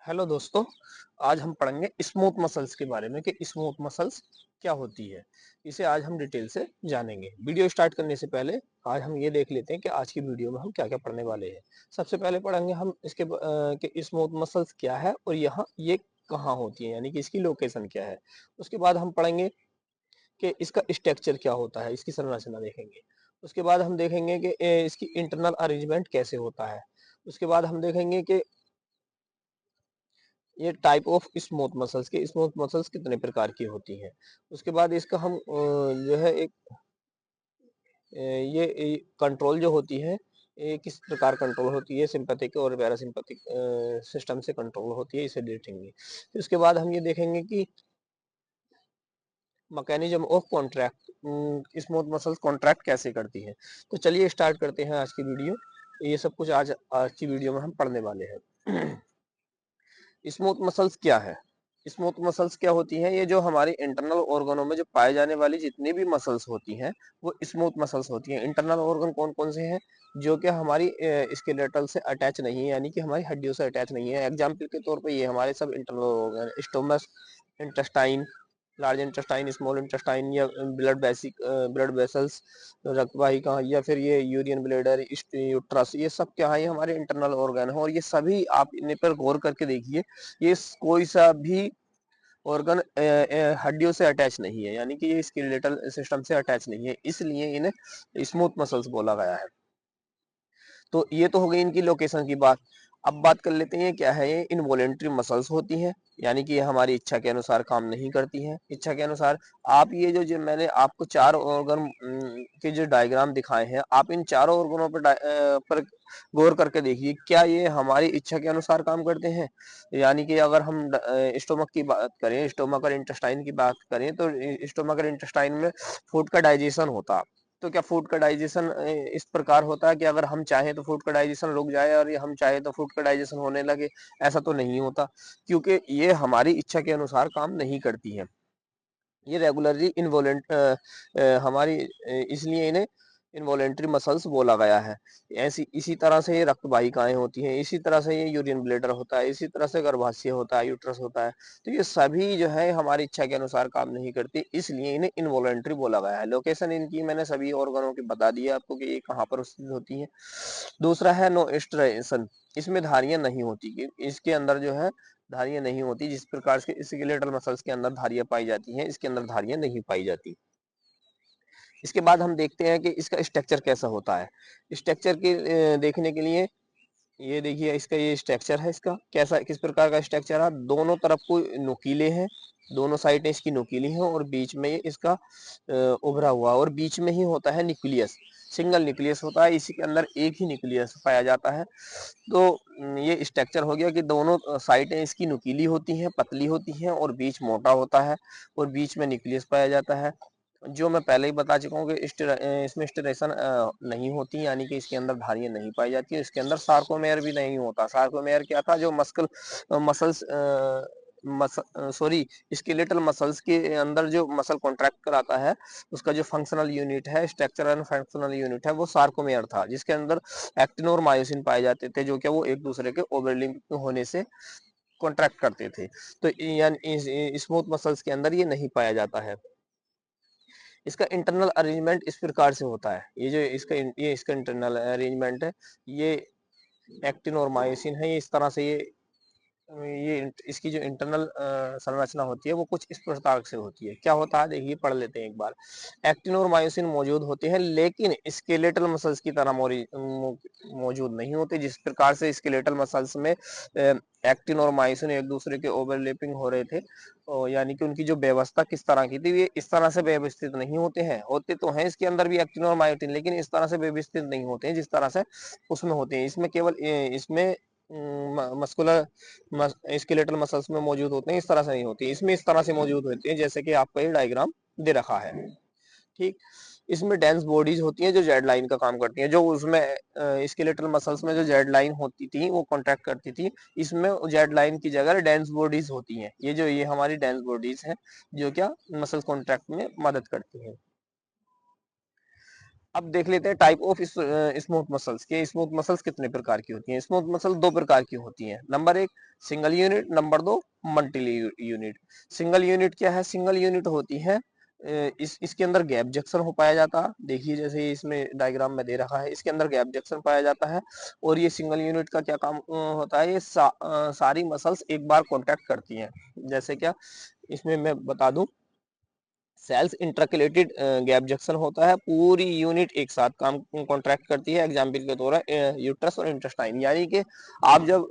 Hello दोस्तों। आज हम पढ़ेंगे स्मूथ मसल्स के बारे में कि स्मूथ मसल्स क्या होती है। इसे आज हम डिटेल से जानेंगे। वीडियो स्टार्ट करने से पहले आज हम ये देख लेते हैं कि आज की वीडियो में हम क्या क्या पढ़ने वाले हैं। सबसे पहले पढ़ेंगे हम कि स्मूथ मसल्स क्या है और यहाँ ये कहाँ होती है, यानी कि इसकी लोकेशन क्या है। उसके बाद हम पढ़ेंगे कि इसका स्ट्रक्चर क्या होता है, इसकी संरचना देखेंगे। उसके बाद हम देखेंगे कि इसकी इंटरनल अरेंजमेंट कैसे होता है। उसके बाद हम देखेंगे कि ये टाइप ऑफ स्मूथ मसल्स कितने प्रकार की होती हैं। उसके बाद इसका हम जो है एक ये कंट्रोल जो होती है, ये किस प्रकार कंट्रोल होती है, सिंपैथिक और पैरासिम्पैथिक सिस्टम से कंट्रोल होती है, इसे देखेंगे। फिर उसके बाद हम ये देखेंगे कि mechanism of contract, smooth muscles contract कैसे करती है। तो चलिए स्टार्ट करते हैं आज की वीडियो। ये सब कुछ आज की वीडियो में हम पढ़ने वाले हैं। स्मूथ मसल्स क्या है? स्मूथ मसल्स क्या होती हैं? ये जो हमारी इंटरनल ऑर्गनों में जो पाए जाने वाली जितनी भी मसल्स होती हैं वो स्मूथ मसल्स होती हैं। इंटरनल ऑर्गन कौन कौन से हैं? जो कि हमारी स्केलेटल से अटैच नहीं है, यानी कि हमारी हड्डियों से अटैच नहीं है। एग्जाम्पल के तौर पे ये हमारे सब internal organ, stomach, intestine, large intestine, small intestine, या ब्लड वेसल्स, रक्त वाहिका, या फिर ये यूरियन ब्लेडर, यूट्रस, ये सब क्या है? ये हमारे इंटरनल ऑर्गन है। और ये सभी आप इन पर गौर करके देखिए, ये कोई सा भी ऑर्गन हड्डियों से अटैच नहीं है, यानी कि ये स्केलेटल सिस्टम से अटैच नहीं है, इसलिए इन्हें स्मूथ मसल्स बोला गया है। तो ये तो हो गई इनकी लोकेशन की बात। अब बात कर लेते हैं क्या है। ये इनवॉलेंट्री मसल्स होती हैं, यानी कि ये हमारी इच्छा के अनुसार काम नहीं करती हैं। इच्छा के अनुसार आप ये जो मैंने आपको चार ऑर्गन के जो डायग्राम दिखाए हैं, आप इन चारों ऑर्गनों पर गौर करके देखिए, क्या ये हमारी इच्छा के अनुसार काम करते हैं। यानी कि अगर हम स्टोमक की बात करें, स्टोमक और इंटेस्टाइन की बात करें, तो स्टोमक और इंटेस्टाइन में फूड का डाइजेशन होता है। तो क्या फूड का डाइजेशन इस प्रकार होता है कि अगर हम चाहें तो फूड का डाइजेशन रुक जाए और ये हम चाहें तो फूड का डाइजेशन होने लगे? ऐसा तो नहीं होता, क्योंकि ये हमारी इच्छा के अनुसार काम नहीं करती है। ये रेगुलरली हमारी इसलिए इन्हें इनवॉलेंट्री मसल्स बोला गया है। ऐसी इसी तरह से ये रक्त वाहिकाएं होती हैं, इसी तरह से ये यूरियन ब्लेडर होता है, इसी तरह से गर्भाशय होता है, यूट्रस होता है। तो ये सभी जो है हमारी इच्छा के अनुसार काम नहीं करती, इसलिए इन्हें इनवॉलेंट्री बोला गया है। लोकेशन इनकी मैंने सभी ऑर्गनों की बता दी है आपको कि ये कहाँ पर स्थित होती है। दूसरा है नो एस्ट्रेशन, इसमें धारियां नहीं होती। इसके अंदर जो है धारियां नहीं होती, जिस प्रकार से स्केलेटल मसल्स के अंदर धारियां पाई जाती हैं, इसके अंदर धारियां नहीं पाई जाती। इसके बाद हम देखते हैं कि इसका स्ट्रक्चर कैसा होता है। स्ट्रक्चर के देखने के लिए ये देखिए, इसका ये स्ट्रक्चर है। इसका कैसा, किस प्रकार का स्ट्रक्चर है? दोनों तरफ को नुकीले हैं, दोनों साइडें इसकी नुकीली हैं, और बीच में ये इसका उभरा हुआ, और बीच में ही होता है न्यूक्लियस। सिंगल न्यूक्लियस होता है, इसी के अंदर एक ही न्यूक्लियस पाया जाता है। तो ये स्ट्रक्चर हो गया कि दोनों साइडें इसकी नुकीली होती हैं, पतली होती हैं, और बीच मोटा होता है, और बीच में न्यूक्लियस पाया जाता है। जो मैं पहले ही बता चुका हूँ कि इसमें स्टेरेशन नहीं होती, यानी कि इसके अंदर धारियां नहीं पाई जाती है। इसके अंदर सार्कोमेयर भी नहीं होता। सार्कोमेयर क्या था? जो मसल्स सॉरी स्केलेटल मसल्स के अंदर जो मसल कॉन्ट्रैक्ट कराता है, उसका जो फंक्शनल यूनिट है, स्ट्रक्चर एंड फंक्शनल यूनिट है, वो सार्कोमेयर था, जिसके अंदर एक्टिन और मायोसिन पाए जाते थे, जो कि वो एक दूसरे के ओवरलैप होने से कॉन्ट्रैक्ट करते थे। तो यानी स्मूथ मसल्स के अंदर ये नहीं पाया जाता है। इसका इंटरनल अरेंजमेंट इस प्रकार से होता है। ये इसका इंटरनल अरेंजमेंट है। ये एक्टिन और मायोसिन है, ये इस तरह से इसकी जो इंटरनल संरचना होती है वो कुछ इस प्रकार से होती है। क्या होता है देखिए, पढ़ लेते हैं एक बार। एक्टिन और मायोसिन मौजूद होते हैं, लेकिन स्केलेटल मसल्स की तरह मौजूद नहीं होते। जिस प्रकार से स्केलेटल मसल्स में एक्टिन और मायोसिन एक दूसरे के ओवरलैपिंग हो रहे थे, यानी कि उनकी जो व्यवस्था किस तरह की थी, ये इस तरह से व्यवस्थित नहीं होते हैं। होते तो हैं इसके अंदर भी एक्टिन और मायोसिन, लेकिन इस तरह से व्यवस्थित नहीं होते हैं जिस तरह से उसमें होते हैं। इसमें केवल इसमें मस्कुलर स्केलेटल मसल्स में मौजूद होते हैं, इस तरह से नहीं होती। इसमें इस तरह से मौजूद होते हैं जैसे कि आपका ये डायग्राम दे रखा है। ठीक। इसमें डेंस बॉडीज होती हैं जो जेड लाइन का काम करती हैं। जो उसमें स्केलेटल मसल्स में जो जेड लाइन होती थी वो कॉन्ट्रैक्ट करती थी, इसमें जेड लाइन की जगह डेंस बॉडीज होती हैं। ये हमारी डेंस बॉडीज हैं जो क्या मसल कॉन्ट्रैक्ट में मदद करती हैं। अब देख लेते हैं टाइप ऑफ स्मूथ मसल्स के। स्मूथ मसल्स कितने प्रकार की होती हैं? स्मूथ मसल दो प्रकार की होती हैं। नंबर एक सिंगल यूनिट, नंबर दो मल्टी यूनिट। सिंगल यूनिट क्या है? सिंगल यूनिट होती है इसके अंदर गैप जंक्शन हो पाया जाता है। देखिए जैसे इसमें डायग्राम में दे रखा है, इसके अंदर गैप जंक्शन पाया जाता है। और ये सिंगल यूनिट का क्या काम होता है? ये सारी मसल्स एक बार कॉन्टैक्ट करती हैं। जैसे क्या, इसमें मैं बता दूं, सेल्स इंटरकलेटेड गैप जंक्शन होता है, पूरी यूनिट एक साथ काम कॉन्ट्रैक्ट करती है। एग्जाम्पल के तौर पर यूट्रस और इंटेस्टाइन, यानी कि आप जब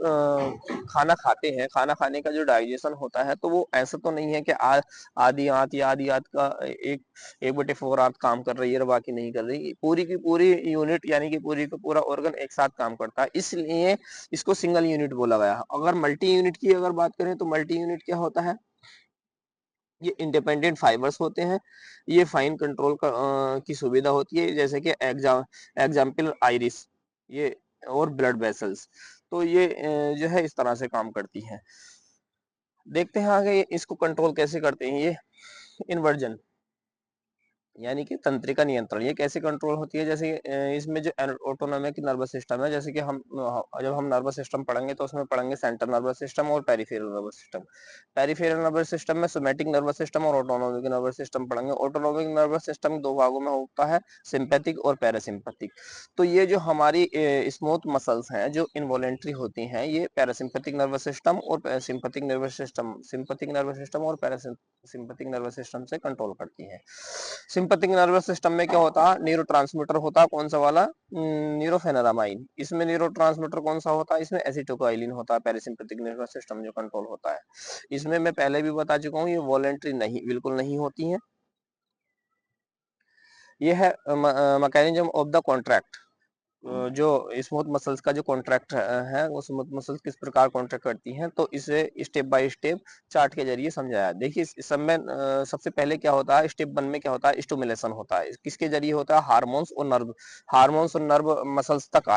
खाना खाते हैं, खाना खाने का जो डाइजेशन होता है, तो वो ऐसा तो नहीं है कि आधी आंत या आधी आंत का एक 1/4 आंत काम कर रही है और बाकी नहीं कर रही। पूरी की पूरी यूनिट यानी कि पूरी का पूरा ऑर्गन एक साथ काम करता है, इसलिए इसको सिंगल यूनिट बोला गया। अगर मल्टी यूनिट की अगर बात करें तो मल्टी यूनिट क्या होता है? ये इंडिपेंडेंट फाइबर्स होते हैं। ये फाइन कंट्रोल की सुविधा होती है, जैसे कि एग्जाम्पल आइरिस ये और ब्लड वेसल्स। तो ये जो है इस तरह से काम करती हैं। देखते हैं आगे इसको कंट्रोल कैसे करते हैं। ये इन्वर्जन यानी कि तंत्रिका नियंत्रण, ये कैसे कंट्रोल होती है? जैसे इसमें जो ऑटोनोमिक नर्वस सिस्टम है, जैसे कि हम जब हम नर्वस सिस्टम पढ़ेंगे तो उसमें पढ़ेंगे सेंट्रल नर्वस सिस्टम और peripheral nervous system. Peripheral nervous system में सोमैटिक नर्वस सिस्टम और ऑटोनोमिक नर्वस सिस्टम पढ़ेंगे। ऑटोनोमिक नर्वस सिस्टम दो भागों में होता है, सिंपैथिक और पैरासिम्पैथिक। तो ये जो हमारी स्मूथ मसल्स हैं जो इनवॉलेंट्री होती हैं, ये पैरासिम्पैथिक नर्वस सिस्टम और sympathetic nervous system, sympathetic nervous system और पैरासिम्पैथिक नर्वस सिस्टम से कंट्रोल करती हैं। सिंपैथिक नर्वस सिस्टम में क्या होता है? न्यूरोट्रांसमीटर होता है, कौन सा वाला? न्यूरोफेनेरामाइन। इसमें न्यूरोट्रांसमीटर कौन सा होता है? इसमें एसिटाइलिन होता है। पैरासिम्पैथिक नर्वस सिस्टम जो कंट्रोल होता है, इसमें मैं पहले भी बता चुका हूँ, ये वॉलेंटरी नहीं, बिल्कुल नहीं होती है। ये है मैकेनिज्म ऑफ द कॉन्ट्रैक्ट। जो स्मूथ मसल्स का जो कॉन्ट्रैक्ट है, वो स्मूथ मसल्स किस प्रकार कॉन्ट्रैक्ट करती हैं, तो इसे स्टेप बाय स्टेप चार्ट के जरिए समझाया। देखिए इस सब में सबसे पहले क्या होता है? स्टेप 1 में क्या होता है? स्टिमुलेशन होता है। किसके जरिए होता है? हार्मोन्स और नर्व। हार्मोन्स और नर्व मसल्स तक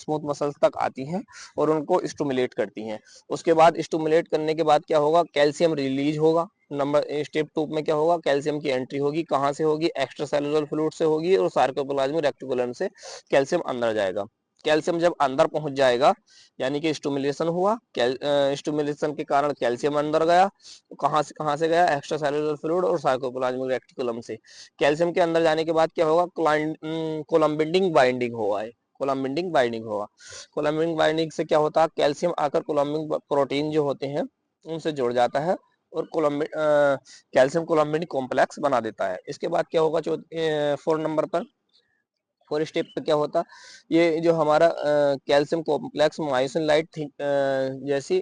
स्मूथ मसल्स तक आती हैं और उनको स्टिमुलेट करती हैं। उसके बाद स्टिमुलेट करने के बाद क्या होगा? कैल्शियम रिलीज होगा। नंबर स्टेप 2 में क्या होगा? कैल्शियम की एंट्री होगी। कहाँ से होगी? एक्स्ट्रा सेलुलर फ्लूइड से होगी और सार्कोप्लाज्मिक रेक्टिकुलम से कैल्शियम अंदर जाएगा। कैल्शियम जब अंदर पहुंच जाएगा यानी कि स्टिमुलेशन हुआ, स्टिमुलेशन के कारण कैल्शियम अंदर गया। तो कहाँ से गया? एक्स्ट्रा सेलुलर फ्लूइड और सार्कोप्लाज्मिक रेक्टिकुलम से। कैल्शियम के अंदर जाने के बाद क्या होगा? कोलम्बिडिंग बाइंडिंग होगा। कोलम्बिडिंग बाइंडिंग होगा। कोलम्बिडिंग बाइंडिंग से क्या होता है? कैल्शियम आकर कोलम्बिक प्रोटीन जो होते हैं उनसे जुड़ जाता है और कैल्शियम कोलम्बिडिक कॉम्प्लेक्स बना देता है। इसके बाद क्या होगा? 4 नंबर पर, 4 स्टेप पे क्या होता? ये जो हमारा कैल्शियम कॉम्प्लेक्स मायोसिन लाइट जैसी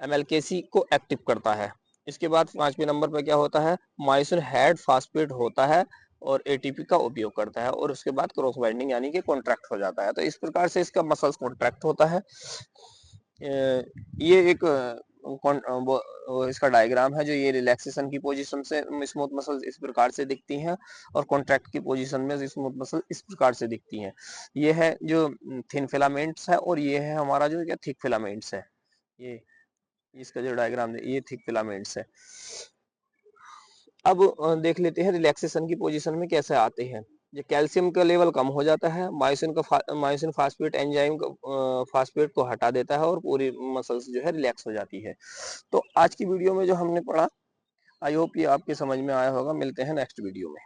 एमएलकेसी को एक्टिव करता है। इसके बाद 5वें नंबर पर क्या होता है? मायोसिन हेड फास्फेट होता है और एटीपी का उपयोग करता है और उसके बाद क्रॉस बाइंडिंग यानी कि कॉन्ट्रैक्ट हो जाता है। तो इस प्रकार से इसका मसल्स कॉन्ट्रैक्ट होता है। ये एक इसका डायग्राम है जो ये रिलैक्सेशन की पोजीशन से स्मूथ मसल्स इस प्रकार से दिखती हैं और कॉन्ट्रैक्ट की पोजीशन में स्मूथ मसल इस प्रकार से दिखती हैं। ये है जो थिन फिलामेंट्स है और ये है हमारा जो क्या थिक फिलामेंट्स है। ये इसका जो डायग्राम है ये थिक फिलामेंट्स है। अब देख लेते हैं रिलैक्सेशन की पोजीशन में कैसे आते हैं। ये कैल्शियम का लेवल कम हो जाता है, मायोसिन फास्फेट एंजाइम फास्फेट को हटा देता है और पूरी मसल्स जो है रिलैक्स हो जाती है। तो आज की वीडियो में जो हमने पढ़ा, आई होप ये आपके समझ में आया होगा। मिलते हैं नेक्स्ट वीडियो में।